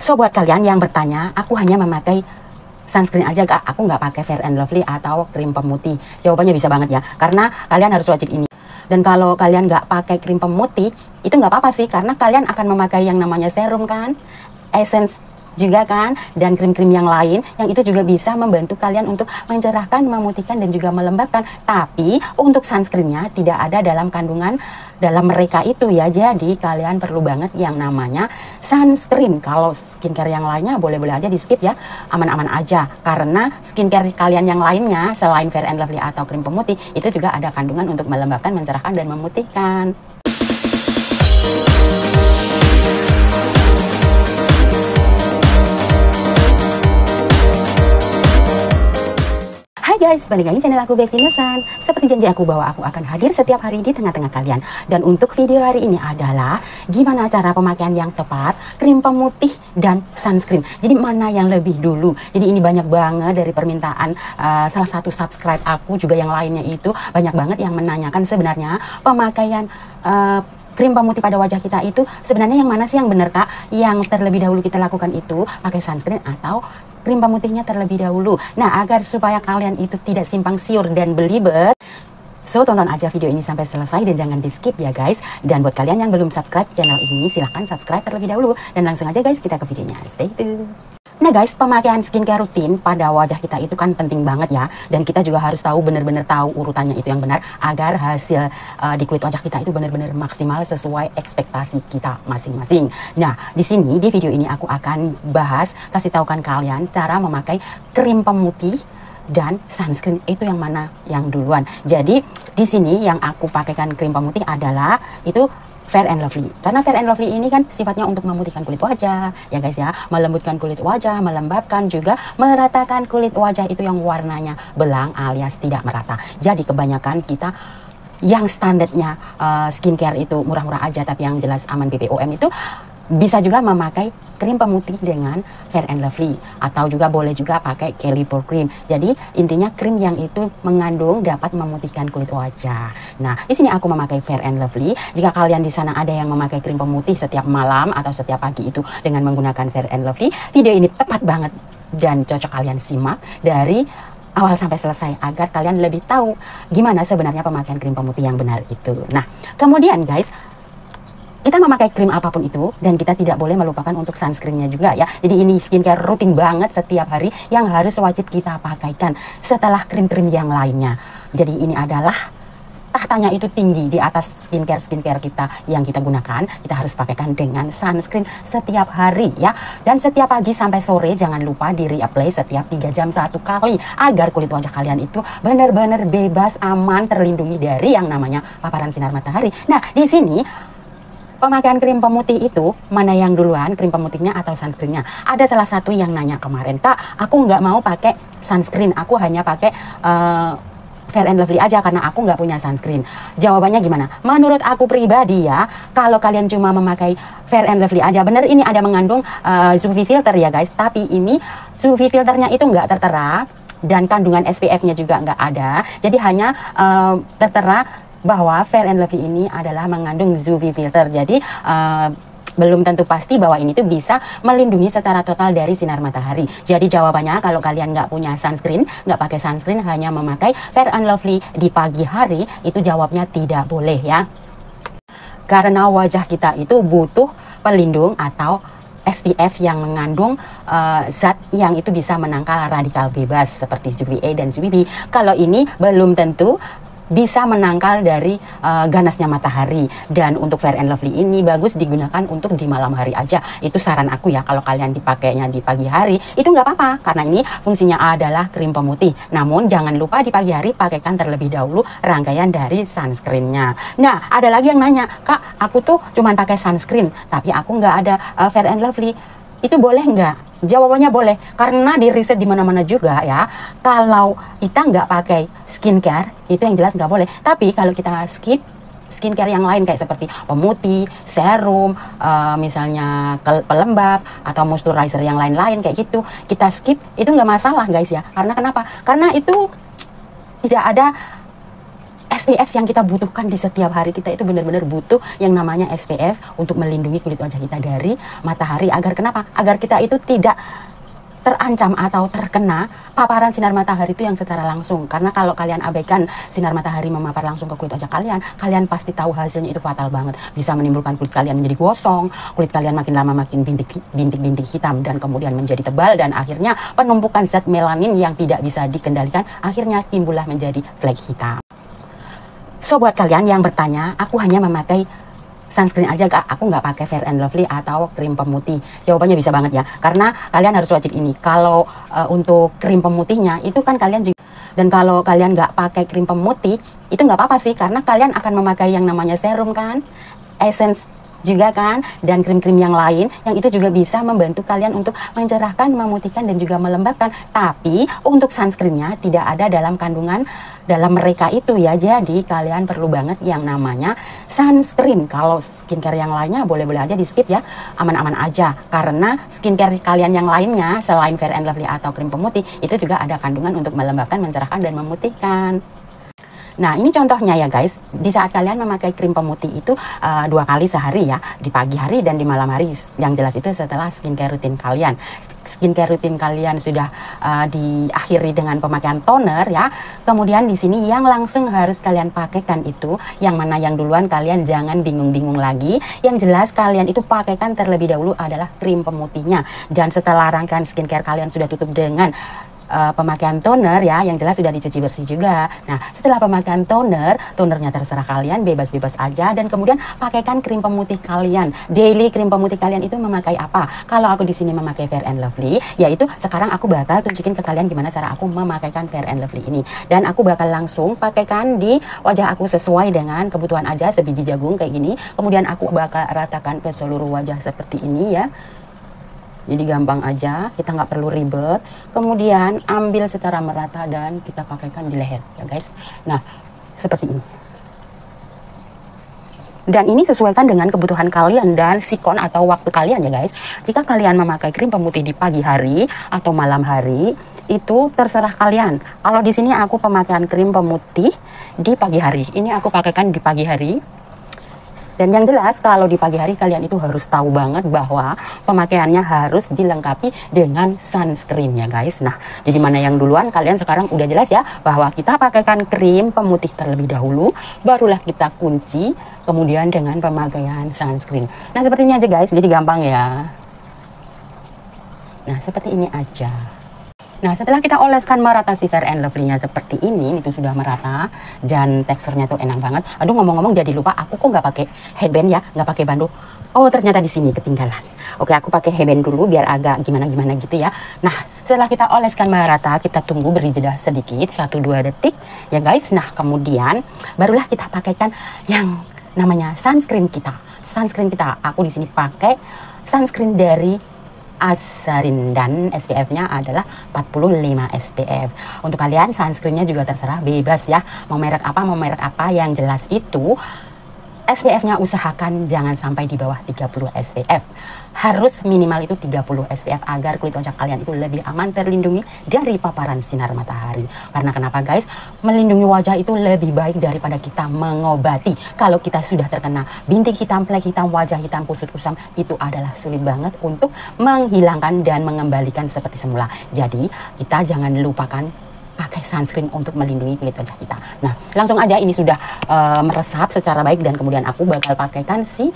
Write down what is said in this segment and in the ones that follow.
So buat kalian yang bertanya, aku hanya memakai sunscreen aja gak? Aku nggak pakai Fair and Lovely atau krim pemutih. Jawabannya bisa banget ya, karena kalian harus wajib ini. Dan kalau kalian nggak pakai krim pemutih, itu nggak apa-apa sih, karena kalian akan memakai yang namanya serum kan, essence juga kan, dan krim-krim yang lain yang itu juga bisa membantu kalian untuk mencerahkan, memutihkan, dan juga melembabkan. Tapi untuk sunscreennya tidak ada dalam kandungan dalam mereka itu ya, jadi kalian perlu banget yang namanya sunscreen. Kalau skincare yang lainnya boleh-boleh aja di skip ya, aman-aman aja, karena skincare kalian yang lainnya selain Fair and Lovely atau krim pemutih itu juga ada kandungan untuk melembabkan, mencerahkan, dan memutihkan. Hai guys, balik lagi channel aku Besti Nusan. Seperti janji aku bahwa aku akan hadir setiap hari di tengah-tengah kalian. Dan untuk video hari ini adalah gimana cara pemakaian yang tepat krim pemutih dan sunscreen. Jadi mana yang lebih dulu. Jadi ini banyak banget dari permintaan salah satu subscribe aku, juga yang lainnya itu banyak banget yang menanyakan sebenarnya pemakaian krim pemutih pada wajah kita itu sebenarnya yang mana sih yang benar kak? Yang terlebih dahulu kita lakukan itu pakai sunscreen atau krim pemutihnya terlebih dahulu. Nah, agar supaya kalian itu tidak simpang siur dan belibet, so tonton aja video ini sampai selesai dan jangan di skip ya guys. Dan buat kalian yang belum subscribe channel ini, silahkan subscribe terlebih dahulu. Dan langsung aja guys, kita ke videonya. Stay tune. Nah guys, pemakaian skincare rutin pada wajah kita itu kan penting banget ya. Dan kita juga harus tahu, benar-benar tahu urutannya itu yang benar, agar hasil di kulit wajah kita itu benar-benar maksimal sesuai ekspektasi kita masing-masing. Nah, di sini di video ini aku akan bahas, kasih tahukan kalian cara memakai krim pemutih dan sunscreen itu yang mana yang duluan. Jadi di sini yang aku pakaikan krim pemutih adalah itu Fair and Lovely, karena Fair and Lovely ini kan sifatnya untuk memutihkan kulit wajah ya guys ya, melembutkan kulit wajah, melembabkan, juga meratakan kulit wajah itu yang warnanya belang alias tidak merata. Jadi kebanyakan kita yang standarnya skincare itu murah-murah aja tapi yang jelas aman BPOM itu bisa juga memakai krim pemutih dengan Fair and Lovely, atau juga boleh juga pakai Kelly Pore Cream. Jadi intinya krim yang itu mengandung dapat memutihkan kulit wajah. Nah, di sini aku memakai Fair and Lovely. Jika kalian di sana ada yang memakai krim pemutih setiap malam atau setiap pagi itu dengan menggunakan Fair and Lovely, video ini tepat banget dan cocok kalian simak dari awal sampai selesai agar kalian lebih tahu gimana sebenarnya pemakaian krim pemutih yang benar itu. Nah, kemudian guys, kita memakai krim apapun itu dan kita tidak boleh melupakan untuk sunscreennya juga ya. Jadi ini skincare rutin banget setiap hari yang harus wajib kita pakaikan setelah krim-krim yang lainnya. Jadi ini adalah tahtanya itu tinggi di atas skincare kita yang kita gunakan. Kita harus pakaikan dengan sunscreen setiap hari ya. Dan setiap pagi sampai sore jangan lupa di reapply setiap 3 jam 1 kali agar kulit wajah kalian itu benar-benar bebas, aman, terlindungi dari yang namanya paparan sinar matahari. Nah, di sini pemakaian krim pemutih itu mana yang duluan, krim pemutihnya atau sunscreennya? Ada salah satu yang nanya kemarin, kak aku nggak mau pakai sunscreen, aku hanya pakai Fair and Lovely aja karena aku nggak punya sunscreen. Jawabannya gimana? Menurut aku pribadi ya, kalau kalian cuma memakai Fair and Lovely aja, bener ini ada mengandung UV filter ya guys, tapi ini UV filternya itu nggak tertera dan kandungan SPF-nya juga nggak ada. Jadi hanya tertera bahwa Fair and Lovely ini adalah mengandung UV filter. Jadi belum tentu pasti bahwa ini tuh bisa melindungi secara total dari sinar matahari. Jadi jawabannya kalau kalian nggak punya sunscreen, nggak pakai sunscreen, hanya memakai Fair and Lovely di pagi hari, itu jawabnya tidak boleh ya. Karena wajah kita itu butuh pelindung atau SPF yang mengandung zat yang itu bisa menangkal radikal bebas seperti UVA dan UVB. Kalau ini belum tentu bisa menangkal dari ganasnya matahari. Dan untuk Fair and Lovely ini bagus digunakan untuk di malam hari aja. Itu saran aku ya, kalau kalian dipakainya di pagi hari itu nggak apa-apa karena ini fungsinya adalah krim pemutih. Namun jangan lupa di pagi hari pakaikan terlebih dahulu rangkaian dari sunscreennya. Nah, ada lagi yang nanya, kak aku tuh cuman pakai sunscreen tapi aku nggak ada Fair and Lovely, itu boleh nggak? Jawabannya boleh, karena di riset di mana-mana juga ya, kalau kita nggak pakai skincare itu yang jelas nggak boleh. Tapi kalau kita skip skincare yang lain kayak seperti pemutih, serum, misalnya pelembab atau moisturizer yang lain-lain kayak gitu, kita skip itu nggak masalah guys ya. Karena kenapa? Karena itu tidak ada SPF yang kita butuhkan di setiap hari kita itu benar-benar butuh yang namanya SPF untuk melindungi kulit wajah kita dari matahari. Agar kenapa? Agar kita itu tidak terancam atau terkena paparan sinar matahari itu yang secara langsung. Karena kalau kalian abaikan sinar matahari memapar langsung ke kulit wajah kalian, kalian pasti tahu hasilnya itu fatal banget. Bisa menimbulkan kulit kalian menjadi gosong, kulit kalian makin lama makin bintik-bintik hitam dan kemudian menjadi tebal, dan akhirnya penumpukan zat melanin yang tidak bisa dikendalikan akhirnya timbullah menjadi flek hitam. So, buat kalian yang bertanya, aku hanya memakai sunscreen aja, aku nggak pakai Fair and Lovely atau krim pemutih. Jawabannya bisa banget ya, karena kalian harus wajib ini. Kalau untuk krim pemutihnya itu kan kalian juga, dan kalau kalian nggak pakai krim pemutih itu nggak apa-apa sih, karena kalian akan memakai yang namanya serum kan, essence juga kan, dan krim-krim yang lain yang itu juga bisa membantu kalian untuk mencerahkan, memutihkan, dan juga melembabkan. Tapi untuk sunscreennya tidak ada dalam kandungan dalam mereka itu ya, jadi kalian perlu banget yang namanya sunscreen. Kalau skincare yang lainnya boleh-boleh aja di skip ya, aman-aman aja, karena skincare kalian yang lainnya selain Fair and Lovely atau krim pemutih itu juga ada kandungan untuk melembabkan, mencerahkan, dan memutihkan. Nah, ini contohnya ya guys, di saat kalian memakai krim pemutih itu 2 kali sehari ya, di pagi hari dan di malam hari. Yang jelas itu setelah skincare rutin kalian. Skincare rutin kalian sudah diakhiri dengan pemakaian toner ya. Kemudian di sini yang langsung harus kalian pakaikan itu yang mana yang duluan, kalian jangan bingung-bingung lagi. Yang jelas kalian itu pakaikan terlebih dahulu adalah krim pemutihnya. Dan setelah rangkaian skincare kalian sudah tutup dengan pemakaian toner ya, yang jelas sudah dicuci bersih juga. Nah, setelah pemakaian tonernya terserah kalian, bebas-bebas aja, dan kemudian pakaikan krim pemutih kalian. Daily krim pemutih kalian itu memakai apa? Kalau aku di sini memakai Fair and Lovely, yaitu sekarang aku bakal tunjukin ke kalian gimana cara aku memakaikan Fair and Lovely ini. Dan aku bakal langsung pakaikan di wajah aku sesuai dengan kebutuhan aja, sebiji jagung kayak gini. Kemudian aku bakal ratakan ke seluruh wajah seperti ini ya. Jadi gampang aja, kita nggak perlu ribet. Kemudian ambil secara merata dan kita pakaikan di leher ya guys. Nah, seperti ini. Dan ini sesuaikan dengan kebutuhan kalian dan sikon atau waktu kalian ya guys. Jika kalian memakai krim pemutih di pagi hari atau malam hari, itu terserah kalian. Kalau di sini aku pemakaian krim pemutih di pagi hari. Ini aku pakaikan di pagi hari. Dan yang jelas kalau di pagi hari kalian itu harus tahu banget bahwa pemakaiannya harus dilengkapi dengan sunscreen ya guys. Nah, jadi mana yang duluan, kalian sekarang udah jelas ya bahwa kita pakaikan krim pemutih terlebih dahulu, barulah kita kunci kemudian dengan pemakaian sunscreen. Nah, seperti ini aja guys, jadi gampang ya. Nah, seperti ini aja. Nah, setelah kita oleskan merata si Fair and Lovely-nya seperti ini, itu sudah merata dan teksturnya tuh enak banget. Aduh, ngomong-ngomong jadi lupa, aku kok nggak pakai headband ya, nggak pakai bando. Oh, ternyata di sini ketinggalan. Oke, aku pakai headband dulu biar agak gimana-gimana gitu ya. Nah, setelah kita oleskan merata, kita tunggu beri jeda sedikit, 1-2 detik ya guys. Nah, kemudian barulah kita pakaikan yang namanya sunscreen kita. Sunscreen kita, aku di sini pakai sunscreen dari Azarin dan SPF-nya adalah 45 SPF. Untuk kalian sunscreen-nya juga terserah, bebas ya. Mau merek apa, yang jelas itu SPF-nya usahakan jangan sampai di bawah 30 SPF. Harus minimal itu 30 SPF agar kulit wajah kalian itu lebih aman terlindungi dari paparan sinar matahari. Karena kenapa guys? Melindungi wajah itu lebih baik daripada kita mengobati. Kalau kita sudah terkena bintik hitam, flek hitam, wajah hitam, kusut kusam, itu adalah sulit banget untuk menghilangkan dan mengembalikan seperti semula. Jadi kita jangan lupakan pakai sunscreen untuk melindungi kulit wajah kita. Nah, langsung aja ini sudah meresap secara baik dan kemudian aku bakal pakaikan si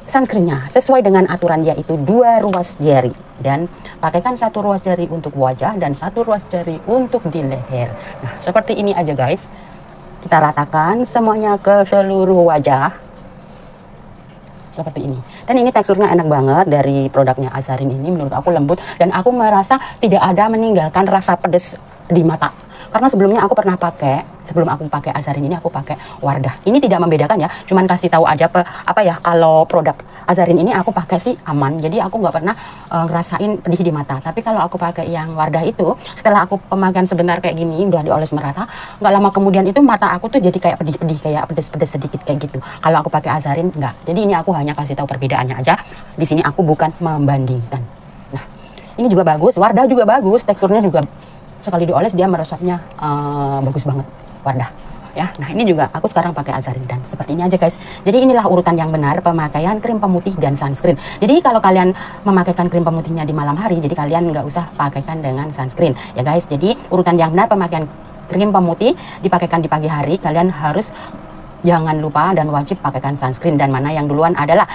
sunscreennya sesuai dengan aturan, yaitu 2 ruas jari, dan pakaikan 1 ruas jari untuk wajah dan 1 ruas jari untuk di leher. Nah, seperti ini aja guys, kita ratakan semuanya ke seluruh wajah seperti ini. Dan ini teksturnya enak banget dari produknya Azarin ini, menurut aku lembut dan aku merasa tidak ada meninggalkan rasa pedas di mata. Karena sebelumnya aku pernah pakai, sebelum aku pakai Azarin ini aku pakai Wardah. Ini tidak membedakan ya, cuman kasih tahu aja apa ya, kalau produk Azarin ini aku pakai sih aman. Jadi aku nggak pernah ngerasain pedih di mata. Tapi kalau aku pakai yang Wardah itu, setelah aku pemakaian sebentar kayak gini, udah dioles merata, nggak lama kemudian itu mata aku tuh jadi kayak pedih-pedih, kayak pedes-pedes sedikit kayak gitu. Kalau aku pakai Azarin enggak. Jadi ini aku hanya kasih tahu perbedaannya aja. Di sini aku bukan membandingkan. Nah, ini juga bagus, Wardah juga bagus, teksturnya juga sekali dioles dia meresapnya bagus banget, Wardah. ya. Nah ini juga aku sekarang pakai Azari dan seperti ini aja guys. Jadi inilah urutan yang benar pemakaian krim pemutih dan sunscreen. Jadi kalau kalian memakaikan krim pemutihnya di malam hari, jadi kalian nggak usah pakaikan dengan sunscreen ya guys. Jadi urutan yang benar pemakaian krim pemutih dipakaikan di pagi hari, kalian harus jangan lupa dan wajib pakaikan sunscreen. Dan mana yang duluan adalah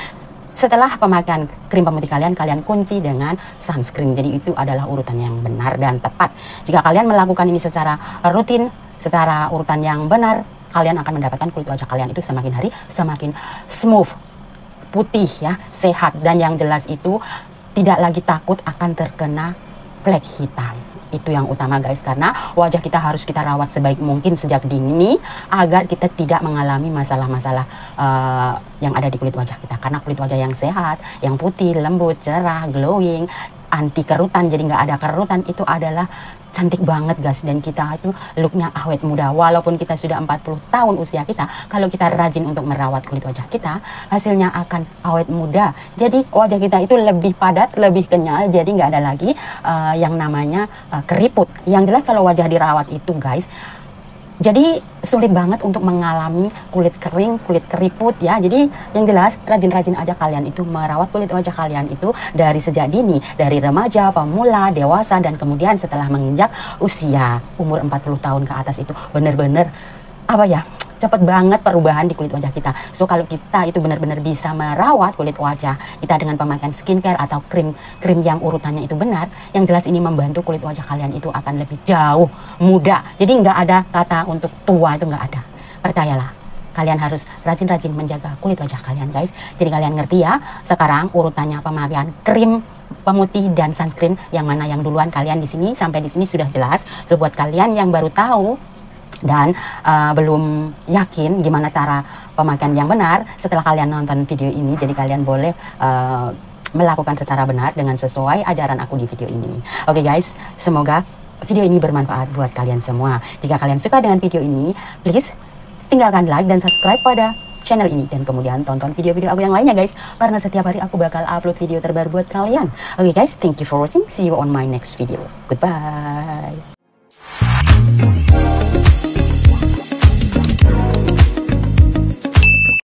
setelah pemakaian krim pemutih kalian kunci dengan sunscreen. Jadi itu adalah urutan yang benar dan tepat. Jika kalian melakukan ini secara rutin, secara urutan yang benar, kalian akan mendapatkan kulit wajah kalian itu semakin hari semakin smooth, putih ya, sehat, dan yang jelas itu tidak lagi takut akan terkena flek hitam. Itu yang utama guys, karena wajah kita harus kita rawat sebaik mungkin sejak dini agar kita tidak mengalami masalah-masalah yang ada di kulit wajah kita. Karena kulit wajah yang sehat, yang putih, lembut, cerah, glowing, anti kerutan, jadi nggak ada kerutan, itu adalah cantik banget guys. Dan kita itu looknya awet muda. Walaupun kita sudah 40 tahun usia kita, kalau kita rajin untuk merawat kulit wajah kita, hasilnya akan awet muda. Jadi wajah kita itu lebih padat, lebih kenyal, jadi nggak ada lagi yang namanya keriput. Yang jelas kalau wajah dirawat itu guys, jadi sulit banget untuk mengalami kulit kering, kulit keriput ya. Jadi yang jelas rajin-rajin aja kalian itu merawat kulit wajah kalian itu dari sejak dini, dari remaja, pemula, dewasa, dan kemudian setelah menginjak usia umur 40 tahun ke atas itu benar-benar apa ya, cepet banget perubahan di kulit wajah kita. So kalau kita itu benar-benar bisa merawat kulit wajah kita dengan pemakaian skincare atau krim yang urutannya itu benar, yang jelas ini membantu kulit wajah kalian itu akan lebih jauh muda. Jadi nggak ada kata untuk tua, itu nggak ada. Percayalah, kalian harus rajin-rajin menjaga kulit wajah kalian guys. Jadi kalian ngerti ya sekarang urutannya pemakaian krim pemutih dan sunscreen yang mana yang duluan. Kalian di sini sampai di sini sudah jelas. So buat kalian yang baru tahu dan belum yakin gimana cara pemakaian yang benar, setelah kalian nonton video ini, jadi kalian boleh melakukan secara benar dengan sesuai ajaran aku di video ini. Oke guys, semoga video ini bermanfaat buat kalian semua. Jika kalian suka dengan video ini, please tinggalkan like dan subscribe pada channel ini, dan kemudian tonton video-video aku yang lainnya guys, karena setiap hari aku bakal upload video terbaru buat kalian. Oke guys, thank you for watching, see you on my next video, goodbye.